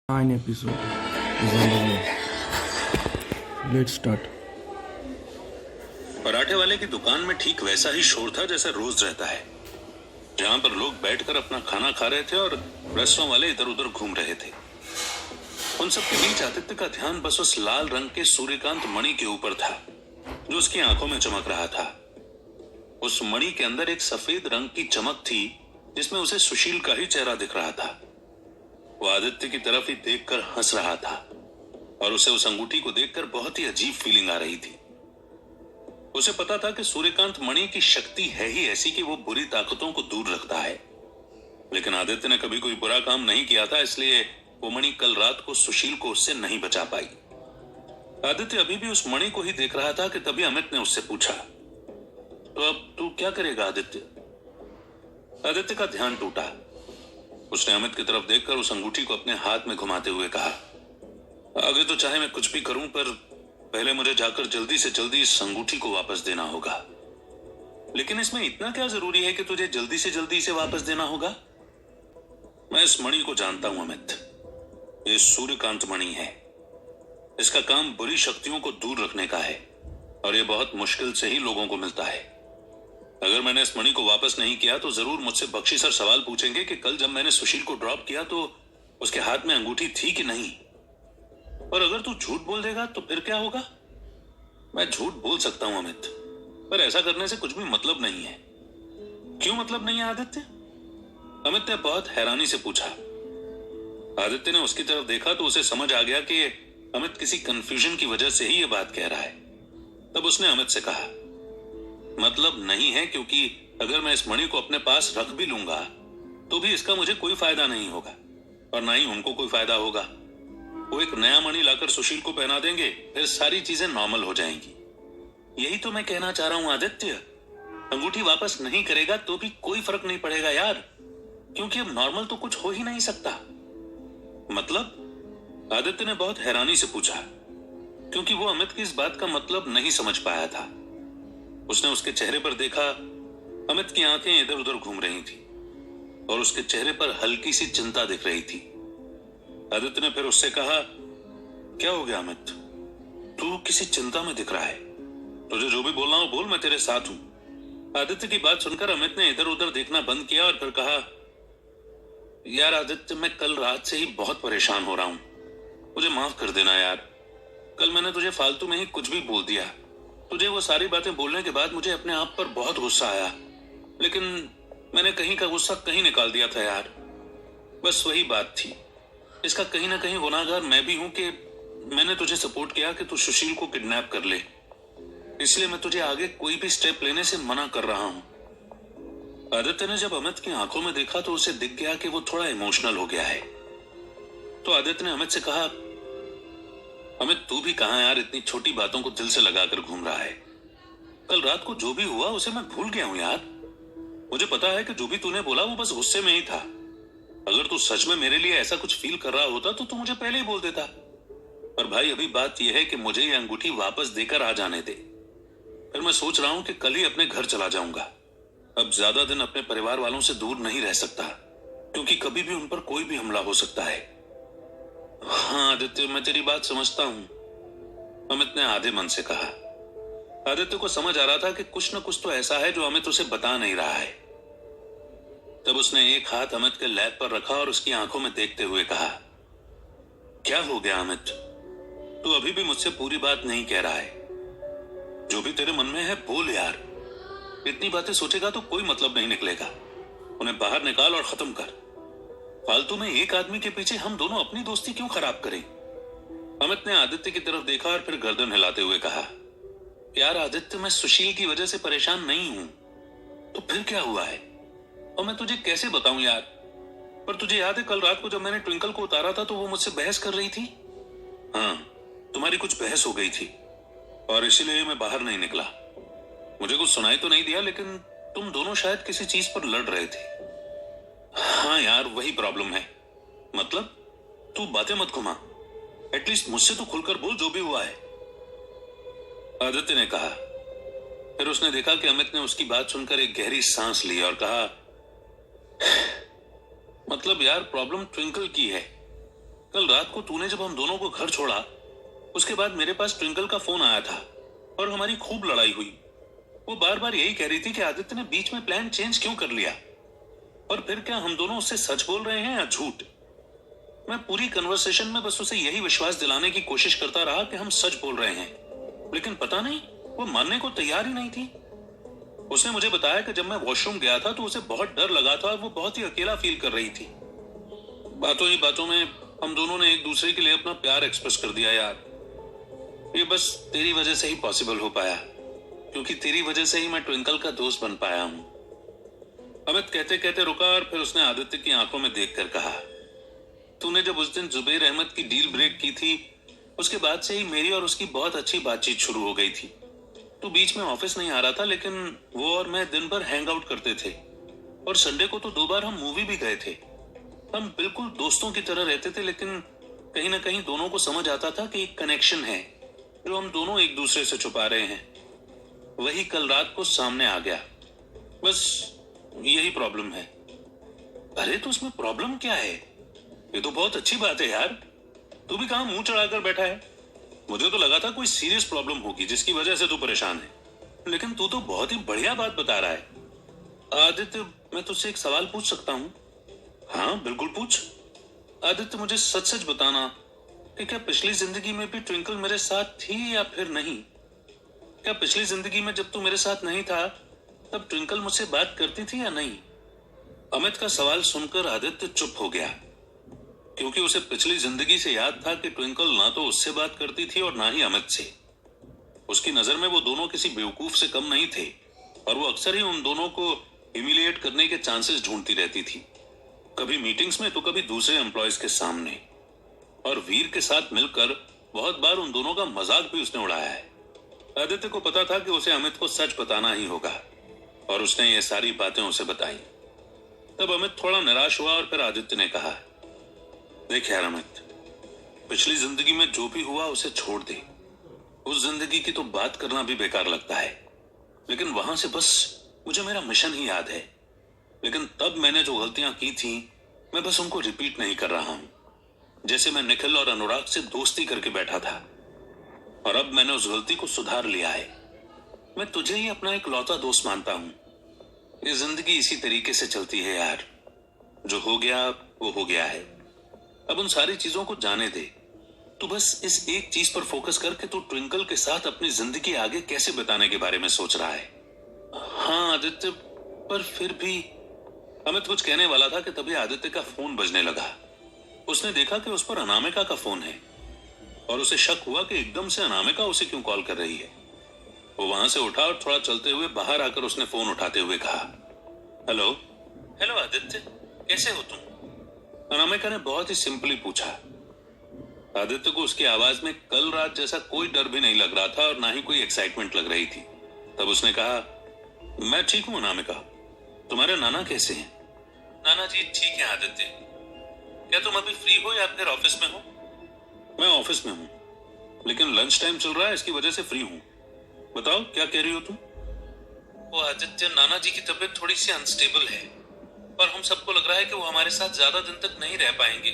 9 episode is on the way. Let's start. पराठे वाले की दुकान में ठीक वैसा ही शोर था जैसा रोज रहता है, जहां पर लोग बैठकर अपना खाना खा रहे थे और रेस्टोरेंट वाले इधर उधर घूम रहे थे। उन सब के बीच आदित्य का ध्यान बस उस लाल रंग के सूर्यकांत मणि के ऊपर था जो उसकी आंखों में चमक रहा था। उस मणि के अंदर एक सफेद रंग की चमक थी जिसमें उसे सुशील का ही चेहरा दिख रहा था। वो आदित्य की तरफ ही देखकर हंस रहा था और उसे उस अंगूठी को देखकर बहुत ही अजीब फीलिंग आ रही थी। उसे पता था कि सूर्यकांत मणि की शक्ति है ही ऐसी कि वो बुरी ताकतों को दूर रखता है, लेकिन आदित्य ने कभी कोई बुरा काम नहीं किया था, इसलिए वो मणि कल रात को सुशील को उससे नहीं बचा पाई। आदित्य अभी भी उस मणि को ही देख रहा था कि तभी अमित ने उससे पूछा, तो अब तू क्या करेगा आदित्य? आदित्य का ध्यान टूटा। उसने अमित की तरफ देखकर उस अंगूठी को अपने हाथ में घुमाते हुए कहा, आगे तो चाहे मैं कुछ भी करूं, पर पहले मुझे जाकर जल्दी से जल्दी इस अंगूठी को वापस देना होगा। लेकिन इसमें इतना क्या जरूरी है कि तुझे जल्दी से जल्दी इसे वापस देना होगा? मैं इस मणि को जानता हूं अमित, ये सूर्यकांत मणि है। इसका काम बुरी शक्तियों को दूर रखने का है और यह बहुत मुश्किल से ही लोगों को मिलता है। अगर मैंने इस मणि को वापस नहीं किया तो जरूर मुझसे बख्शी सर सवाल पूछेंगे कि कल जब मैंने सुशील को ड्रॉप किया तो उसके हाथ में अंगूठी थी कि नहीं। और अगर तू झूठ बोल देगा तो फिर क्या होगा? मैं झूठ बोल सकता हूं अमित, पर ऐसा करने से कुछ भी मतलब नहीं है। क्यों मतलब नहीं है आदित्य? अमित ने बहुत हैरानी से पूछा। आदित्य ने उसकी तरफ देखा तो उसे समझ आ गया कि अमित किसी कंफ्यूजन की वजह से ही ये बात कह रहा है। तब उसने अमित से कहा, मतलब नहीं है क्योंकि अगर मैं इस मणि को अपने पास रख भी लूंगा तो भी इसका मुझे कोई फायदा नहीं होगा और ना ही उनको कोई फायदा होगा। वो एक नया मणि लाकर सुशील को पहना देंगे, फिर सारी चीजें नॉर्मल हो जाएंगी। यही तो मैं कहना चाह रहा हूं आदित्य, अंगूठी वापस नहीं करेगा तो भी कोई फर्क नहीं पड़ेगा यार, क्योंकि अब नॉर्मल तो कुछ हो ही नहीं सकता। मतलब? आदित्य ने बहुत हैरानी से पूछा, क्योंकि वो अमित की इस बात का मतलब नहीं समझ पाया था। उसने उसके चेहरे पर देखा, अमित की आंखें इधर उधर घूम रही थी और उसके चेहरे पर हल्की सी चिंता दिख रही थी। आदित्य ने फिर उससे कहा, क्या हो गया अमित? तू किसी चिंता में दिख रहा है। तुझे जो भी बोलना हो बोल, मैं तेरे साथ हूं। आदित्य की बात सुनकर अमित ने इधर उधर देखना बंद किया और फिर कहा, यार आदित्य, मैं कल रात से ही बहुत परेशान हो रहा हूं, मुझे माफ कर देना यार। कल मैंने तुझे फालतू में ही कुछ भी बोल दिया। तुझे वो सारी बातें बोलने के बाद मुझे अपने आप पर बहुत गुस्सा आया, लेकिन मैंने कहीं का गुस्सा कहीं निकाल दिया था यार। बस वही बात थी। इसका कहीं ना कहीं गुनाहगार मैं भी हूं कि मैंने तुझे सपोर्ट किया कि तू सुशील को किडनैप कर ले, इसलिए मैं तुझे आगे कोई भी स्टेप लेने से मना कर रहा हूं। आदित्य ने जब अमित की आंखों में देखा तो उसे दिख गया कि वो थोड़ा इमोशनल हो गया है। तो आदित्य ने अमित से कहा, अमित तू भी कहां यार, इतनी छोटी बातों को दिल से लगाकर घूम रहा है। कल रात को जो भी हुआ उसे मैं भूल गया हूं यार। मुझे पता है कि जो भी तूने बोला वो बस गुस्से में ही था। अगर तू सच में मेरे लिए ऐसा कुछ फील कर रहा होता तो तू मुझे पहले ही बोल देता। पर भाई अभी बात यह है कि मुझे ये अंगूठी वापस देकर आ जाने दे, फिर मैं सोच रहा हूं कि कल ही अपने घर चला जाऊंगा। अब ज्यादा दिन अपने परिवार वालों से दूर नहीं रह सकता, क्योंकि कभी भी उन पर कोई भी हमला हो सकता है। हाँ आदित्य, मैं तेरी बात समझता हूं, अमित ने आधे मन से कहा। आदित्य को समझ आ रहा था कि कुछ न कुछ तो ऐसा है जो अमित उसे बता नहीं रहा है। तब उसने एक हाथ अमित के लैब पर रखा और उसकी आंखों में देखते हुए कहा, क्या हो गया अमित? तू अभी भी मुझसे पूरी बात नहीं कह रहा है। जो भी तेरे मन में है बोल यार। इतनी बातें सोचेगा तो कोई मतलब नहीं निकलेगा। उन्हें बाहर निकाल और खत्म कर। फालतू में एक आदमी के पीछे हम दोनों अपनी दोस्ती क्यों खराब करें? अमित ने आदित्य की तरफ देखा और फिर गर्दन हिलाते हुए कहा, यार आदित्य, मैं सुशील की वजह से परेशान नहीं हूं। तो फिर क्या हुआ है और मैं तुझे कैसे बताऊं यार? पर तुझे याद है कल रात को जब मैंने ट्विंकल को उतारा था तो वो मुझसे बहस कर रही थी। हाँ, तुम्हारी कुछ बहस हो गई थी और इसीलिए मैं बाहर नहीं निकला। मुझे कुछ सुनाई तो नहीं दिया, लेकिन तुम दोनों शायद किसी चीज पर लड़ रहे थे। हाँ यार, वही प्रॉब्लम है। मतलब? तू बातें मत घुमा, एटलीस्ट मुझसे तो खुलकर बोल जो भी हुआ है, आदित्य ने कहा। फिर उसने देखा कि अमित ने उसकी बात सुनकर एक गहरी सांस ली और कहा, मतलब यार प्रॉब्लम ट्विंकल की है। कल रात को तूने जब हम दोनों को घर छोड़ा, उसके बाद मेरे पास ट्विंकल का फोन आया था और हमारी खूब लड़ाई हुई। वो बार बार यही कह रही थी कि आदित्य ने बीच में प्लान चेंज क्यों कर लिया। और फिर क्या हम दोनों उससे सच बोल रहे हैं या झूठ? मैं पूरी कन्वर्सेशन में बस उसे यही विश्वास दिलाने की कोशिश करता रहा कि हम सच बोल रहे हैं, लेकिन पता नहीं वो मानने को तैयार ही नहीं थी। उसने मुझे बताया कि जब मैं वॉशरूम गया था तो उसे बहुत डर लगा था और वो बहुत ही अकेला फील कर रही थी। बातों ही बातों में हम दोनों ने एक दूसरे के लिए अपना प्यार एक्सप्रेस कर दिया। यार ये बस तेरी वजह से ही पॉसिबल हो पाया, क्योंकि तेरी वजह से ही मैं ट्विंकल का दोस्त बन पाया हूं। अमित कहते कहते रुका और फिर उसने आदित्य की आंखों में देखकर कहा, तूने जब उस दिन जुबैर अहमद की डील ब्रेक की थी, उसके बाद से ही मेरी और उसकी बहुत अच्छी बातचीत शुरू हो गई थी। तू बीच में ऑफिस नहीं आ रहा था, लेकिन वो और मैं दिन भर हैंग आउट करते थे और संडे को तो 2 बार हम मूवी भी गए थे। हम बिल्कुल दोस्तों की तरह रहते थे, लेकिन कहीं ना कहीं दोनों को समझ आता था कि एक कनेक्शन है जो हम दोनों एक दूसरे से छुपा रहे हैं। वही कल रात को सामने आ गया। बस यही प्रॉब्लम है। अरे तो उसमें प्रॉब्लम क्या है? ये तो बहुत अच्छी बात है यार। तू भी कहां मुंह चढ़ाकर बैठा है? मुझे तो लगा था कोई सीरियस प्रॉब्लम होगी जिसकी वजह से तू परेशान है, लेकिन तू तो बहुत ही बढ़िया बात बता रहा है। आदित्य, मैं तुझसे एक सवाल पूछ सकता हूँ? हाँ बिल्कुल पूछ। आदित्य, मुझे सच सच बताना कि क्या पिछली जिंदगी में भी ट्विंकल मेरे साथ थी या फिर नहीं? क्या पिछली जिंदगी में जब तू मेरे साथ नहीं था तब ट्विंकल मुझसे बात करती थी या नहीं? अमित का सवाल सुनकर आदित्य चुप हो गया, क्योंकि उसे पिछली जिंदगी से याद था कि ट्विंकल ना तो उससे बात करती थी और ना ही अमित से। उसकी नजर में वो दोनों किसी बेवकूफ से कम नहीं थे और वो अक्सर ही उन दोनों को ह्यूमिलिएट करने के चांसेस ढूंढती रहती थी, कभी मीटिंग्स में तो कभी दूसरे एम्प्लॉयज के सामने। और वीर के साथ मिलकर बहुत बार उन दोनों का मजाक भी उसने उड़ाया है। आदित्य को पता था कि उसे अमित को सच बताना ही होगा और उसने ये सारी बातें उसे बताई। तब अमित थोड़ा निराश हुआ और फिर आदित्य ने कहा, देख यार अमित, पिछली जिंदगी में जो भी हुआ उसे छोड़ दे। उस जिंदगी की तो बात करना भी बेकार लगता है, लेकिन वहां से बस मुझे मेरा मिशन ही याद है। लेकिन तब मैंने जो गलतियां की थी, मैं बस उनको रिपीट नहीं कर रहा हूं। जैसे मैं निखिल और अनुराग से दोस्ती करके बैठा था और अब मैंने उस गलती को सुधार लिया है। मैं तुझे ही अपना एक लौता दोस्त मानता हूं। ये जिंदगी इसी तरीके से चलती है यार। जो हो गया वो हो गया है। अब उन सारी चीजों को जाने दे। तू बस इस एक चीज पर फोकस करके तू ट्विंकल के साथ अपनी जिंदगी आगे कैसे बिताने के बारे में सोच रहा है। हाँ आदित्य, पर फिर भी अमित कुछ कहने वाला था कि तभी आदित्य का फोन बजने लगा। उसने देखा कि उस पर अनामिका का फोन है और उसे शक हुआ कि एकदम से अनामिका उसे क्यों कॉल कर रही है। वो वहां से उठा और थोड़ा चलते हुए बाहर आकर उसने फोन उठाते हुए कहा, हेलो। हेलो आदित्य, कैसे हो तुम? अनामिका ने बहुत ही सिंपली पूछा। आदित्य को उसकी आवाज में कल रात जैसा कोई डर भी नहीं लग रहा था और ना ही कोई एक्साइटमेंट लग रही थी। तब उसने कहा, मैं ठीक हूं अनामिका, तुम्हारे नाना कैसे हैं? नाना जी ठीक है आदित्य। क्या तुम अभी फ्री हो या फिर ऑफिस में हो? मैं ऑफिस में हूं, लेकिन लंच टाइम चल रहा है, इसकी वजह से फ्री हूं। बताओ क्या कह रही हो तुम? वो आदित्य, नाना जी की तबीयत थोड़ी सी अनस्टेबल है और हम सबको लग रहा है कि वो हमारे साथ ज्यादा दिन तक नहीं रह पाएंगे।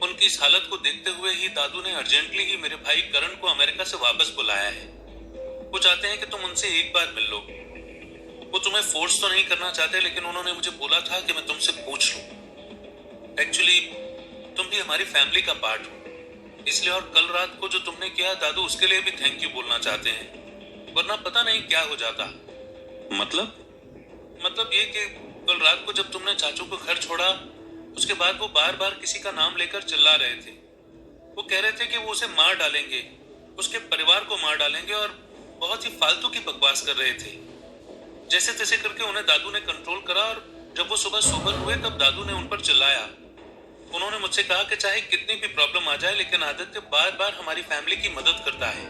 उनकी इस हालत को देखते हुए ही दादू ने अर्जेंटली ही मेरे भाई करण को अमेरिका से वापस बुलाया है। वो चाहते हैं कि तुम उनसे एक बार मिल लो। वो तुम्हें फोर्स तो नहीं करना चाहते, लेकिन उन्होंने मुझे बोला था कि मैं तुमसे पूछ लूं। एक्चुअली तुम भी हमारी फैमिली का पार्ट हो, इसलिए और कल रात को जो तुमने किया दादू उसके लिए भी थैंक यू बोलना चाहते हैं, वरना पता नहीं क्या हो जाता। मतलब ये कि कल रात को जब तुमने चाचू को घर छोड़ा, उसके बाद वो बार बार किसी का नाम लेकर चिल्ला रहे थे। वो कह रहे थे कि वो उसे मार डालेंगे, उसके परिवार को मार डालेंगे और बहुत ही फालतू की बकवास कर रहे थे। जैसे तैसे करके उन्हें दादू ने कंट्रोल करा और जब वो सुबह सोबर हुए तब दादू ने उन पर चिल्लाया। उन्होंने मुझसे कहा कि चाहे कितनी भी प्रॉब्लम आ जाए, लेकिन आदित्य बार बार हमारी फैमिली की मदद करता है।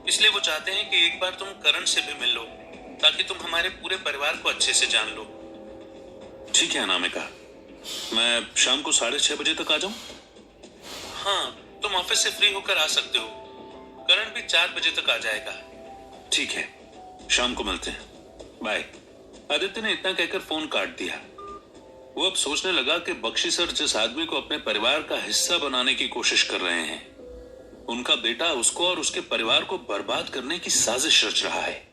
इसलिए वो चाहते हैं कि एक बार तुम करण से भी मिल लो, ताकि तुम हमारे पूरे परिवार को अच्छे से जान लो। ठीक है अनामिका, मैं शाम को 6:30 बजे तक आ जाऊं? हाँ, तुम ऑफिस से फ्री होकर आ सकते हो। करण भी 4 बजे तक आ जाएगा। ठीक है, शाम को मिलते हैं, बाय। आदित्य ने इतना कहकर फोन काट दिया। वो अब सोचने लगा कि बख्शी सर जिस आदमी को अपने परिवार का हिस्सा बनाने की कोशिश कर रहे हैं, उनका बेटा उसको और उसके परिवार को बर्बाद करने की साजिश रच रहा है।